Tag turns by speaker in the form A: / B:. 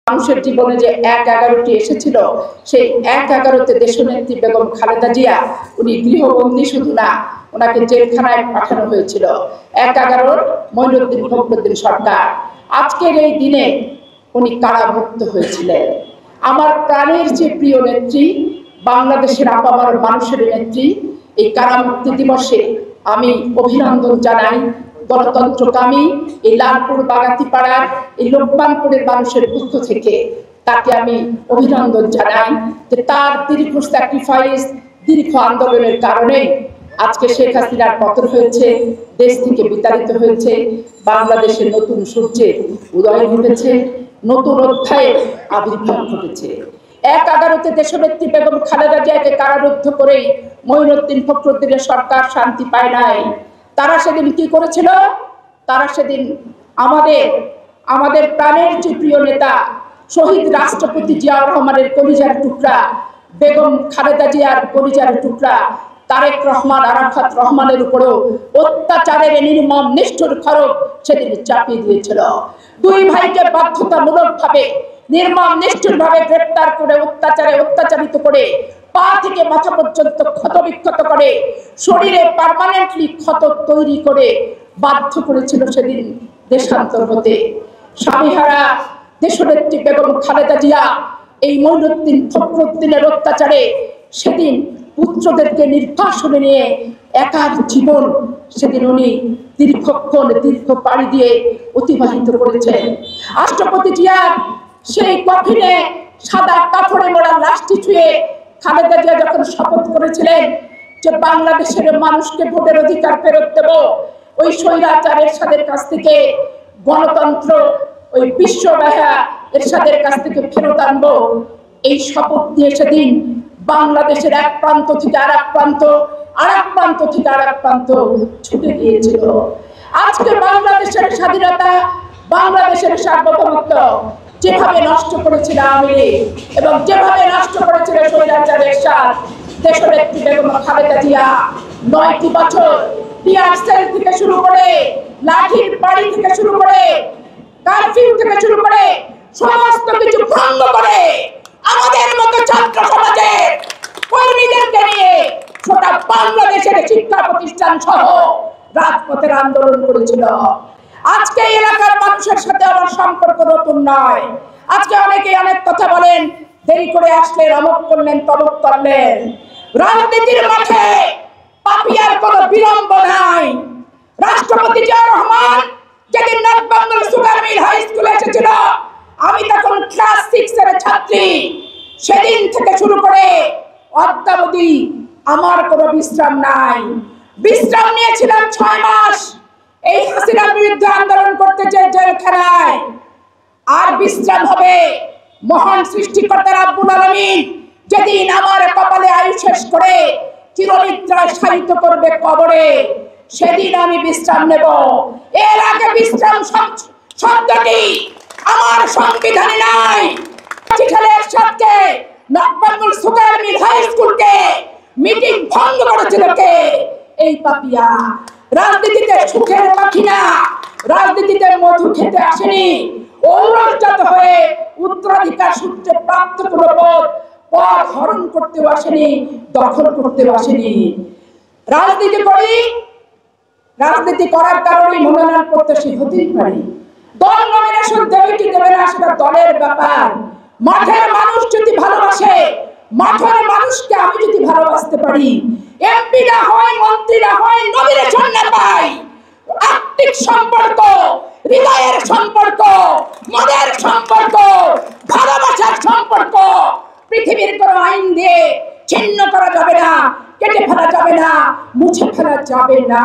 A: মানুষের জীবনে যে ১-১১টি এসেছিল, সেই ১-১১তে দেশনেত্রী বেগম খালেদা জিয়া উনি গৃহবন্দী শুধু না, ওনাকে জেলখানায় পাঠানো হয়েছিল। ১-১১ মঈনুদ্দিন ফখরুদ্দিন সরকার। আজকের এই দিনে উনি কারামুক্ত হয়েছিলেন। আমার প্রাণের যে প্রিয় নেত্রী, বাংলাদেশের আপামর মানুষের নেত্রী, এই কারামুক্তি দিবসে আমি অভিনন্দন জানাই গণতন্ত্রকামী এই লালপুর বাগাতিপাড়ার এই লোকমানপুরের মানুষের পক্ষ থেকে। তাকে আমি অভিনন্দন জানাই যে তার দীর্ঘ স্যাক্রিফাইস, দীর্ঘ আন্দোলনের কারণে আজকে শেখ হাসিনার পতন হয়েছে, দেশ থেকে বিতাড়িত হয়েছে, বাংলাদেশের নতুন সূর্যের উদয় ঘটেছে, নতুন অধ্যায়ের আবির্ভাব ঘটেছে। ১-১১তে দেশনেত্রী বেগম খালেদা জিয়াকে কারারুদ্ধ করেই মঈনুদ্দিন ফখরুদ্দিনের সরকার শান্তি পায় নাই। তারা সেদিন কি করেছিল? তারা সেদিন আমাদের প্রাণের যে প্রিয় নেতা শহীদ রাষ্ট্রপতি জিয়াউর রহমানের কলিজার টুকরা, বেগম খালেদা জিয়ার কলিজার টুকরা তারেক রহমান, আরাফাত রহমানের উপরেও অত্যাচারের নির্মম নিষ্ঠুর খড়গ সেদিন চাপিয়ে দিয়েছিল। দুই ভাইকে বাধ্যতামূলকভাবে নির্মম নিষ্ঠুরভাবে গ্রেপ্তার করে অত্যাচারিত করে পা থেকে মাথা পর্যন্ত ক্ষতবিক্ষত করে শরীরে পার্মানেন্টলি ক্ষত তৈরি করে বাধ্য করেছিল সেদিন দেশান্তর হতে। স্বামীহারা দেশনেত্রী বেগম খালেদা জিয়া এই মঈনুদ্দিন ফখরুদ্দিনের অত্যাচারে সেদিন পুত্রদেরকে নির্বাসনে নিয়ে একার জীবন সেদিন উনি দীর্ঘ পাড়ি দিয়ে অতিবাহিত করেছেন। রাষ্ট্রপতি জিয়ার সেই কফিনে সাদা কাপড়ে মোড়া লাশটি ছুঁয়ে খালেদা জিয়া যখন শপথ করেছিলেন যে বাংলাদেশের মানুষকে ভোটের অধিকার ফেরত দেব, ওই স্বৈরাচার এরশাদের কাছ থেকে গণতন্ত্র, ওই বিশ্ববাহা এরশাদের কাছ থেকে ফেরত আনবো, এই শপথ দিয়ে সেদিন বাংলাদেশের এক প্রান্ত থেকে আরেক প্রান্ত, আরেক প্রান্ত থেকে আরেক প্রান্ত ছুটে গিয়েছিল। আজকে বাংলাদেশের স্বাধীনতা, বাংলাদেশের সার্বভৌমত্ব যেভাবে নষ্ট করেছিল আওয়ামী লীগ এবং যেভাবে নষ্ট করেছিল স্বৈরাচার এরশাদ, দেশনেত্রী বেগম খালেদা জিয়া ৯টি বছর টিয়ার সেল থেকে শুরু করে, লাঠির বাড়ি থেকে শুরু করে, কারফিউ থেকে শুরু করে সমস্ত কিছু ভঙ্গ করে আমাদের মতো ছাত্র সমাজের কর্মীদেরকে নিয়ে গোটা বাংলাদেশের শিক্ষা প্রতিষ্ঠান সহ রাজপথের আন্দোলন করেছিল। আজকে এলাকার মানুষের সাথে আমার সম্পর্ক নতুন নয়। আজকে অনেকে অনেক কথা বলেন, দেরি করে আসলেন, অমুক করলেন, তমুক করলেন। রাজনীতির মাঠে পাপিয়ার কোনো বিলম্ব নাই। রাষ্ট্রপতি জিয়াউর রহমান যেদিন north Bengal sugar mill high স্কুলে এসেছিল, আমি তখন ক্লাস 6 এর ছাত্রী, সেদিন থেকে শুরু করে অদ্যাবধি আমার কোনো বিশ্রাম নাই। বিশ্রাম নিয়েছিলাম 6 মাস এই হাসিনার বিরুদ্ধে আন্দোলন করতে যে জেলখানায়। আর বিশ্রাম হবে মহান সৃষ্টিকর্তা রাব্বুল আলামিন যেদিন আমার কপালে আয়ু শেষ করে চিরনিদ্রায় শায়িত করবে কবরে, সেদিন আমি বিশ্রাম নেব। এর আগে বিশ্রাম শব্দটি আমার সংবিধানে নাই। চিঠালের সাথে north Bengal sugar mill high স্কুলকে মিটিং ভঙ্গ করেছিল কে? এই পাপিয়া। রাজনীতিতে সুখের পাখি না, রাজনীতিতে মধু খেতে আসেনি, ঔরজাত হয়ে উত্তরাধিকার সূত্রে প্রাপ্ত কোনো পদ হরণ করতেও আসেনি, দখল করতেও আসেনি। রাজনীতি করার কারণে মনোনয়ন প্রত্যাশী হতেই পারি। দল নমিনেশন দেবে কি দেবে না সেটা দলের ব্যাপার। মাঠের মানুষ যদি ভালোবাসে, মাঠের মানুষকে আমি যদি ভালোবাসতে পারি, এমপি না হয়, মন্ত্রী না হয়, নমিনেশন না পাই, আত্মিক সম্পর্ক, হৃদয়ের সম্পর্ক, মনের সম্পর্ক, ভালোবাসার সম্পর্ক পৃথিবীর কোনো আইন দিয়ে ছিন্ন করা যাবে না, কেটে ফেলা যাবে না, মুছে ফেলা যাবে না।